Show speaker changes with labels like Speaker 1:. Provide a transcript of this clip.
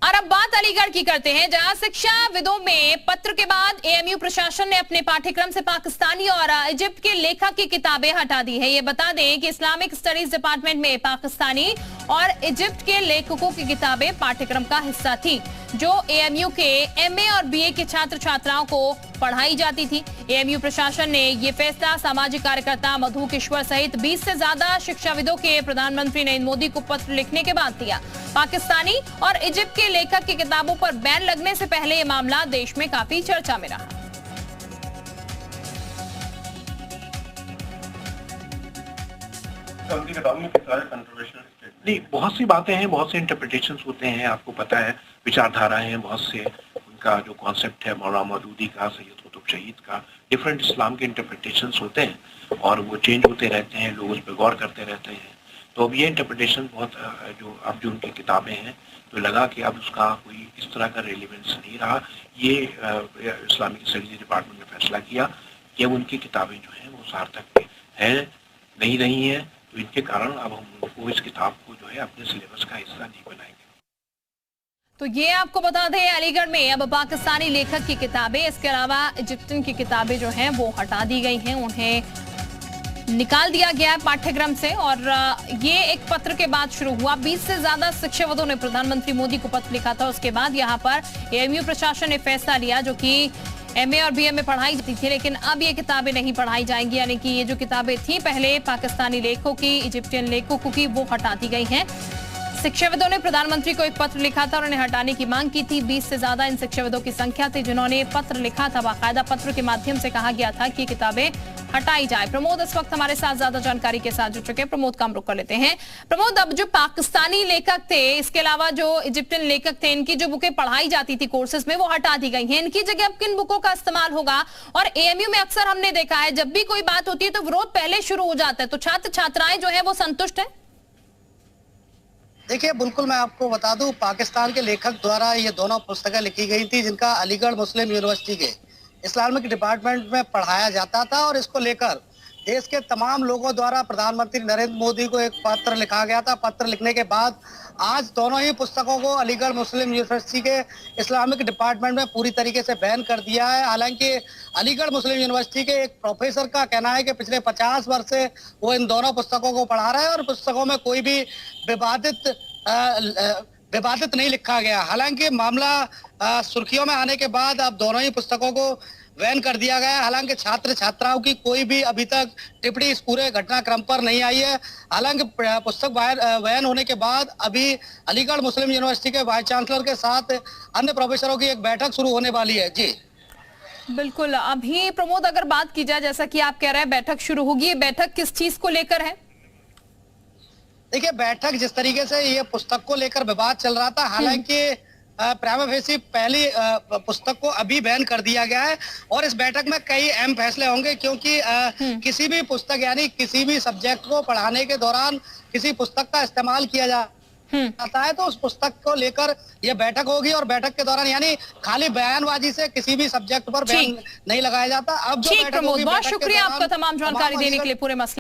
Speaker 1: और अब बात अलीगढ़ की करते हैं, जहां शिक्षाविदों में पत्र के बाद एएमयू प्रशासन ने अपने पाठ्यक्रम से पाकिस्तानी और इजिप्ट के लेखक की किताबें हटा दी है। ये बता दें कि इस्लामिक स्टडीज डिपार्टमेंट में पाकिस्तानी और इजिप्ट के लेखकों की किताबें पाठ्यक्रम का हिस्सा थी, जो एएमयू के एमए और बीए के छात्र छात्राओं को पढ़ाई जाती थी। एएमयू प्रशासन ने ये फैसला सामाजिक कार्यकर्ता मधु किश्वर सहित 20 से ज्यादा शिक्षाविदों के प्रधानमंत्री नरेंद्र मोदी को पत्र लिखने के बाद दिया। पाकिस्तानी और इजिप्ट के लेखक की किताबों पर बैन लगने से पहले ये मामला देश में काफी चर्चा में रहा।
Speaker 2: नहीं, बहुत सी बातें हैं, बहुत से इंटरप्रिटेशंस होते हैं, आपको पता है, विचारधाराएं हैं बहुत से, उनका जो कॉन्सेप्ट है मौलाना मौदूदी का, सैयद कुतुब शहीद का, डिफरेंट इस्लाम के इंटरप्रिटेशंस होते हैं और वो चेंज होते रहते हैं, लोग उस पर गौर करते रहते हैं। तो अब ये इंटरप्रिटेशन बहुत जो उनकी किताबें हैं, तो लगा कि अब उसका कोई इस तरह का रेलिवेंस नहीं रहा। ये इस्लामिक स्टडीज डिपार्टमेंट ने फैसला किया कि अब उनकी किताबें जो हैं वो सार्थक हैं नहीं रही हैं, तो इनके कारण अब हम उनको इस किताब को जो है अपने सिलेबस का हिस्सा नहीं बनाएंगे।
Speaker 1: तो ये आपको बता दें, अलीगढ़ में अब पाकिस्तानी लेखक की किताबें, इसके अलावा इजिप्टियन की किताबें जो हैं वो हटा दी गई हैं, उन्हें निकाल दिया गया है पाठ्यक्रम से। और ये एक पत्र के बाद शुरू हुआ। 20 से ज्यादा शिक्षाविदों ने प्रधानमंत्री मोदी को पत्र लिखा था। उसके बाद यहाँ पर एएमयू प्रशासन ने फैसला लिया, जो कि एमए और बीए में पढ़ाई जाती थी, लेकिन अब ये किताबें नहीं पढ़ाई जाएंगी। यानी कि ये जो किताबें थी पहले पाकिस्तानी लेखकों की, इजिप्टियन लेखकों की, वो हटा दी गई हैं। शिक्षाविदों ने प्रधानमंत्री को एक पत्र लिखा था और उन्हें हटाने की मांग की थी। 20 से ज्यादा इन शिक्षाविदों की संख्या थी जिन्होंने पत्र लिखा था। बाकायदा पत्र के माध्यम से कहा गया था कि किताबें हटाई जाए। प्रमोद इस वक्त हमारे साथ ज्यादा जानकारी के साथ जुड़ चुके हैं। प्रमोद, काम रुक कर लेते हैं। प्रमोद, अब जो पाकिस्तानी लेखक थे, इसके अलावा जो इजिप्टियन लेखक थे, इनकी जो बुकें पढ़ाई जाती थी कोर्सेज में, वो हटा दी गई हैं। इनकी जगह अब किन बुकों का इस्तेमाल होगा? और एएमयू में अक्सर हमने देखा है, जब भी कोई बात होती है तो विरोध पहले शुरू हो जाता है, तो छात्र छात्राएं जो है वो संतुष्ट है?
Speaker 3: देखिए, बिल्कुल मैं आपको बता दूं, पाकिस्तान के लेखक द्वारा ये दोनों पुस्तकें लिखी गई थी, जिनका अलीगढ़ मुस्लिम यूनिवर्सिटी के इस्लामिक डिपार्टमेंट में पढ़ाया जाता था। और इसको लेकर देश के तमाम लोगों द्वारा प्रधानमंत्री नरेंद्र मोदी को एक पत्र लिखा गया था। पत्र लिखने के बाद आज दोनों ही पुस्तकों को अलीगढ़ मुस्लिम यूनिवर्सिटी के इस्लामिक डिपार्टमेंट में पूरी तरीके से बैन कर दिया है। हालांकि अलीगढ़ मुस्लिम यूनिवर्सिटी के एक प्रोफेसर का कहना है कि पिछले 50 वर्ष से वो इन दोनों पुस्तकों को पढ़ा रहे हैं और पुस्तकों में कोई भी विवादित नहीं लिखा गया। हालांकि मामला सुर्खियों में आने के बाद अब दोनों ही पुस्तकों को बैन कर दिया गया है। हालांकि छात्र छात्राओं की कोई भी अभी तक टिप्पणी इस पूरे घटनाक्रम पर नहीं आई है। हालांकि पुस्तक बैन होने के बाद अभी अलीगढ़ मुस्लिम यूनिवर्सिटी के वाइस चांसलर के साथ अन्य प्रोफेसरों की एक बैठक शुरू होने वाली है। जी
Speaker 1: बिल्कुल। अभी प्रमोद, अगर बात की जाए, जैसा कि आप कह रहे हैं बैठक शुरू होगी, ये बैठक किस चीज को लेकर है?
Speaker 3: देखिए, बैठक जिस तरीके से ये पुस्तक को लेकर विवाद चल रहा था, हालांकि प्राइमा फेसी पहली पुस्तक को अभी बैन कर दिया गया है और इस बैठक में कई अहम फैसले होंगे, क्योंकि किसी भी पुस्तक यानी किसी भी सब्जेक्ट को पढ़ाने के दौरान किसी पुस्तक का इस्तेमाल किया जाता है तो उस पुस्तक को लेकर यह बैठक होगी। और बैठक के दौरान यानी खाली बयानबाजी से किसी भी सब्जेक्ट पर बैन नहीं लगाया जाता। अब जो बैठक होगी,
Speaker 1: बहुत शुक्रिया आपका तमाम जानकारी देने के लिए पूरे मसले